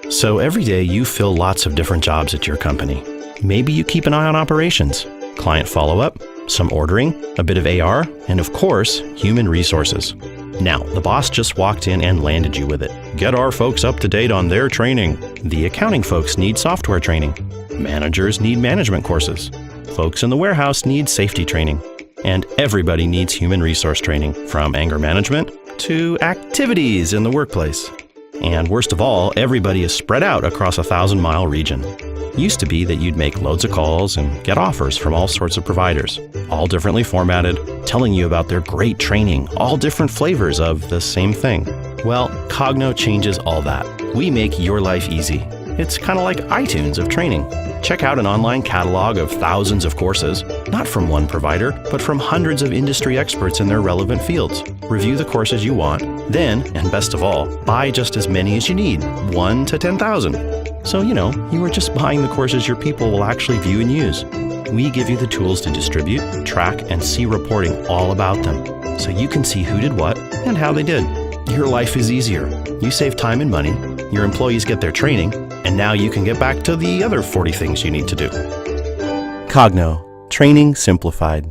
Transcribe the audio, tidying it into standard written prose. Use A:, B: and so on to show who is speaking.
A: So every day you fill lots of different jobs at your company. Maybe you keep an eye on operations, client follow-up, some ordering, a bit of AR, and of course, human resources. Now, the boss just walked in and landed you with it. Get our folks up to date on their training. The accounting folks need software training. Managers need management courses. Folks in the warehouse need safety training. And everybody needs human resource training, from anger management to activities in the workplace. And worst of all, everybody is spread out across a 1,000-mile region. Used to be that you'd make loads of calls and get offers from all sorts of providers, all differently formatted, telling you about their great training, all different flavors of the same thing. Well, Cogno changes all that. We make your life easy. It's kind of like iTunes of training. Check out an online catalog of thousands of courses, not from one provider, but from hundreds of industry experts in their relevant fields. Review the courses you want, then, and best of all, buy just as many as you need, 1 to 10,000. So, you are just buying the courses your people will actually view and use. We give you the tools to distribute, track, and see reporting all about them, so you can see who did what and how they did. Your life is easier. You save time and money, your employees get their training, and now you can get back to the other 40 things you need to do. Cogno. Training simplified.